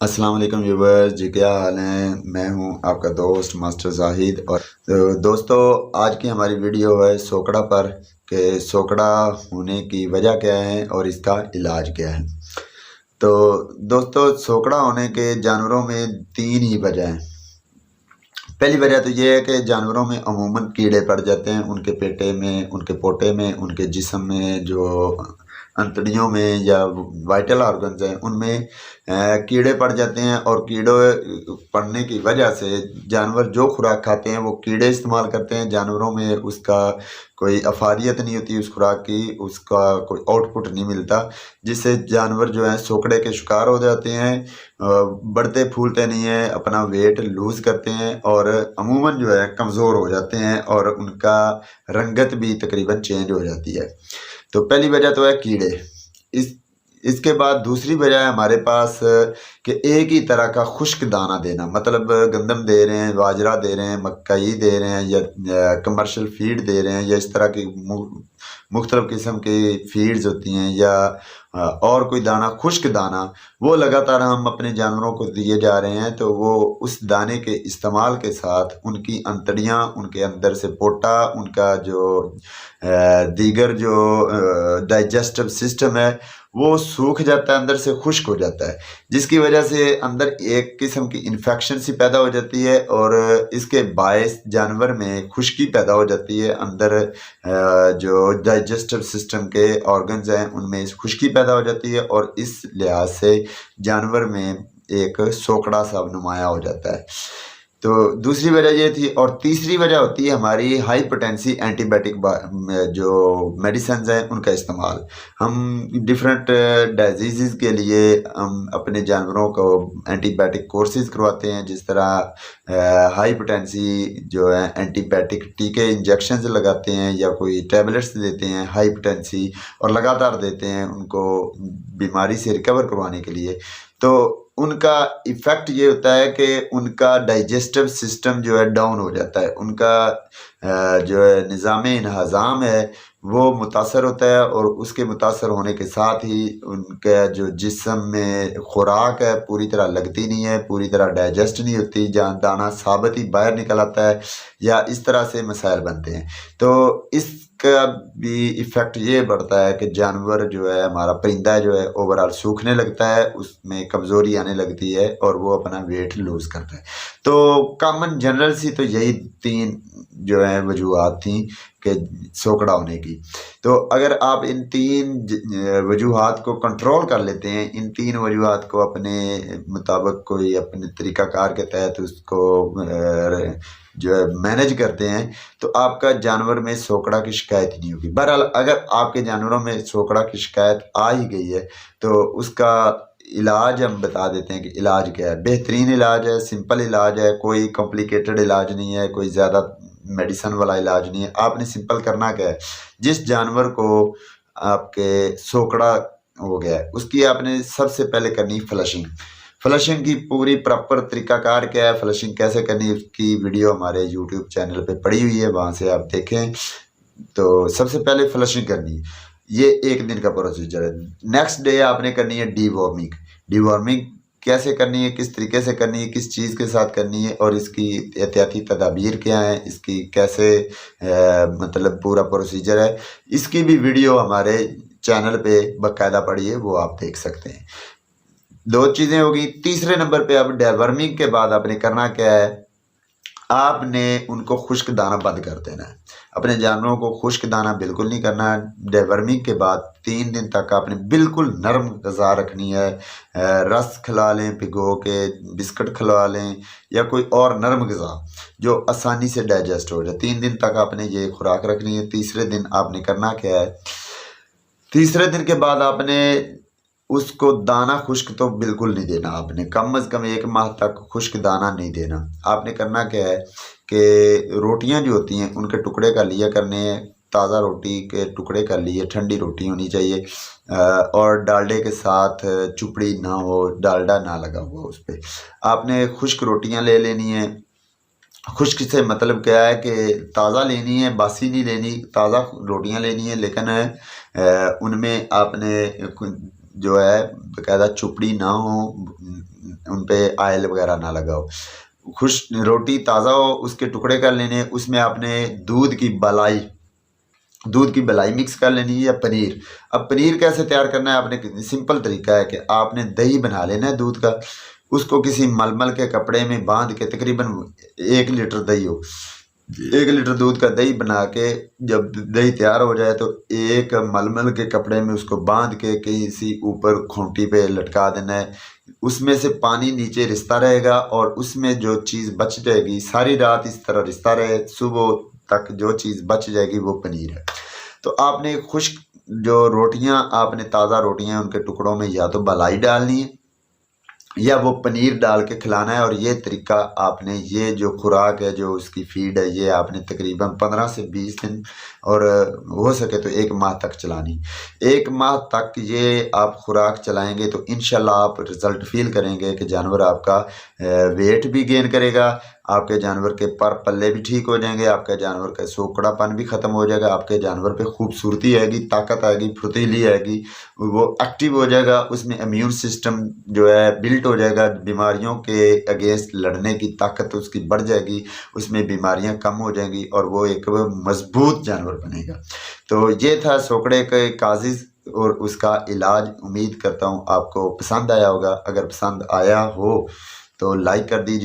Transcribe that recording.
अस्सलाम वालेकुम व्यूवर्स जी, क्या हाल हैं। मैं हूं आपका दोस्त मास्टर जाहिद। और दोस्तों, आज की हमारी वीडियो है सोकड़ा पर कि सोकड़ा होने की वजह क्या है और इसका इलाज क्या है। तो दोस्तों, सोकड़ा होने के जानवरों में तीन ही वजह हैं। पहली वजह तो ये है कि जानवरों में अमूमन कीड़े पड़ जाते हैं, उनके पेटे में, उनके पोटे में, उनके जिस्म में, जो अंतड़ियों में या वाइटल ऑर्गन्स हैं उनमें कीड़े पड़ जाते हैं। और कीड़े पड़ने की वजह से जानवर जो खुराक खाते हैं वो कीड़े इस्तेमाल करते हैं। जानवरों में उसका कोई अफादियत नहीं होती उस खुराक की, उसका कोई आउटपुट नहीं मिलता, जिससे जानवर जो है सोकड़े के शिकार हो जाते हैं, बढ़ते फूलते नहीं हैं, अपना वेट लूज़ करते हैं और अमूमन जो है कमज़ोर हो जाते हैं और उनका रंगत भी तकरीबन चेंज हो जाती है। तो पहली वजह तो है कीड़े। इस इसके बाद दूसरी वजह है हमारे पास कि एक ही तरह का खुश्क दाना देना, मतलब गंदम दे रहे हैं, बाजरा दे रहे हैं, मकई दे रहे हैं या कमर्शियल फीड दे रहे हैं या इस तरह की मुख्तलिफ़ किस्म की फीड्स होती हैं या और कोई दाना, खुश्क दाना, वो लगातार हम अपने जानवरों को दिए जा रहे हैं। तो वो उस दाने के इस्तेमाल के साथ उनकी अंतड़ियाँ, उनके अंदर से पोटा, उनका जो दीगर जो डाइजेस्टिव सिस्टम है वो सूख जाता है, अंदर से खुश्क हो जाता है, जिसकी वजह से अंदर एक किस्म की इन्फेक्शन सी पैदा हो जाती है और इसके बायस जानवर में खुश्की पैदा हो जाती है। अंदर जो डाइजेस्टिव सिस्टम के ऑर्गन्स हैं उनमें इस खुश्की पैदा हो जाती है और इस लिहाज से जानवर में एक सोकड़ा सा नुमाया हो जाता है। तो दूसरी वजह ये थी। और तीसरी वजह होती है हमारी हाइपरटेंसी एंटीबायोटिक जो मेडिसिन हैं उनका इस्तेमाल। हम डिफरेंट डिजीज़ के लिए हम अपने जानवरों को एंटीबायोटिक कोर्सेज करवाते हैं, जिस तरह हाइपरटेंसी जो है एंटीबायोटिक टीके इंजेक्शन लगाते हैं या कोई टैबलेट्स देते हैं हाइपरटेंसी, और लगातार देते हैं उनको बीमारी से रिकवर करवाने के लिए। तो उनका इफ़ेक्ट ये होता है कि उनका डाइजेस्टिव सिस्टम जो है डाउन हो जाता है, उनका जो है निज़ाम हज़ाम है वो मुतासर होता है और उसके मुतासर होने के साथ ही उनका जो जिस्म में खुराक है पूरी तरह लगती नहीं है, पूरी तरह डाइजेस्ट नहीं होती, जहाँ दाना साबित ही बाहर निकल आता है या इस तरह से मसाइल बनते हैं। तो इसका भी इफ़ेक्ट ये बढ़ता है कि जानवर जो है, हमारा परिंदा जो है ओवरऑल सूखने लगता है, उसमें कमज़ोरी आने लगती है और वो अपना वेट लूज़ करता है। तो कॉमन जनरल सी तो यही तीन जो है वजूहात थी कि सोकड़ा होने की। तो अगर आप इन तीन वजूहात को कंट्रोल कर लेते हैं, इन तीन वजूहात को अपने मुताबिक कोई अपने तरीक़ाकार के तहत उसको जो है मैनेज करते हैं, तो आपका जानवर में सोकड़ा की शिकायत ही नहीं होगी। बहरहाल अगर आपके जानवरों में सोकड़ा की शिकायत आ ही गई है तो उसका इलाज हम बता देते हैं कि इलाज क्या है। बेहतरीन इलाज है, सिंपल इलाज है, कोई कॉम्प्लिकेटेड इलाज नहीं है, कोई ज़्यादा मेडिसिन वाला इलाज नहीं है। आपने सिंपल करना क्या है, जिस जानवर को आपके सोकड़ा हो गया है उसकी आपने सबसे पहले करनी फ्लशिंग। फ्लशिंग की पूरी प्रॉपर तरीक़ाकार क्या है, फ्लशिंग कैसे करनी है, उसकी वीडियो हमारे यूट्यूब चैनल पे पड़ी हुई है, वहाँ से आप देखें। तो सबसे पहले फ्लशिंग करनी है, ये एक दिन का प्रोसीजर है। नेक्स्ट डे आपने करनी है डीवॉर्मिंग। डीवॉर्मिंग कैसे करनी है, किस तरीके से करनी है, किस चीज़ के साथ करनी है और इसकी एहतियाती तदाबीर क्या है, इसकी कैसे मतलब पूरा प्रोसीजर है, इसकी भी वीडियो हमारे चैनल पे बाकायदा पड़ी है, वो आप देख सकते हैं। दो चीज़ें होगी। तीसरे नंबर पे अब डेवर्मिंग के बाद आपने करना क्या है, आपने उनको खुश्क दाना बंद कर देना है। अपने जानवरों को खुश्क दाना बिल्कुल नहीं करना है। डेवर्मिंग के बाद 3 दिन तक आपने बिल्कुल नरम ग़िज़ा रखनी है। रस खिला लें भिगो के, बिस्किट खिला लें या कोई और नरम ग़िज़ा जो आसानी से डाइजेस्ट हो जाए। 3 दिन तक आपने ये खुराक रखनी है। तीसरे दिन आपने करना क्या है, तीसरे दिन के बाद आपने उसको दाना खुश्क तो बिल्कुल नहीं देना। आपने कम से कम 1 माह तक खुश्क दाना नहीं देना। आपने करना क्या है कि रोटियां जो होती हैं उनके टुकड़े कर लिया करने हैं, ताज़ा रोटी के टुकड़े कर लिए, ठंडी रोटी होनी चाहिए और डालडे के साथ चुपड़ी ना हो, डालडा ना लगा हुआ उस पर। आपने खुश्क रोटियां ले लेनी है। खुश्क से मतलब क्या है कि ताज़ा लेनी है, बासी नहीं लेनी, ताज़ा रोटियां लेनी है, लेकिन उनमें आपने जो है बाकायदा चुपड़ी ना हो, उन पे ऑयल वगैरह ना लगाओ। खुश रोटी ताज़ा हो उसके टुकड़े कर लेने, उसमें आपने दूध की मलाई मिक्स कर लेनी है या पनीर। अब पनीर कैसे तैयार करना है आपने, सिंपल तरीका है कि आपने दही बना लेना है दूध का, उसको किसी मलमल के कपड़े में बांध के, तकरीबन 1 लीटर दही हो, 1 लीटर दूध का दही बना के जब दही तैयार हो जाए तो एक मलमल के कपड़े में उसको बांध के किसी ऊपर खूंटी पे लटका देना है। उसमें से पानी नीचे रिसता रहेगा और उसमें जो चीज़ बच जाएगी सारी रात इस तरह रिसता रहे, सुबह तक जो चीज़ बच जाएगी वो पनीर है। तो आपने खुश्क जो रोटियां, आपने ताज़ा रोटियां उनके टुकड़ों में या तो मलाई डालनी है या वो पनीर डाल के खिलाना है। और ये तरीका आपने, ये जो खुराक है, जो उसकी फीड है, ये आपने तकरीबन 15 से 20 दिन और हो सके तो 1 माह तक चलानी। 1 माह तक ये आप खुराक चलाएंगे तो इंशाल्लाह आप रिज़ल्ट फील करेंगे कि जानवर आपका वेट भी गेन करेगा, आपके जानवर के पर पल्ले भी ठीक हो जाएंगे, आपके जानवर का सोकड़ापन भी ख़त्म हो जाएगा, आपके जानवर पे खूबसूरती आएगी, ताकत आएगी, फुर्तीली आएगी, वो एक्टिव हो जाएगा, उसमें इम्यून सिस्टम जो है बिल्ट हो जाएगा, बीमारियों के अगेंस्ट लड़ने की ताकत उसकी बढ़ जाएगी, उसमें बीमारियां कम हो जाएंगी और वो एक मजबूत जानवर बनेगा। तो ये था सोकड़े के काजिज़ और उसका इलाज। उम्मीद करता हूँ आपको पसंद आया होगा। अगर पसंद आया हो तो लाइक कर दीजिए।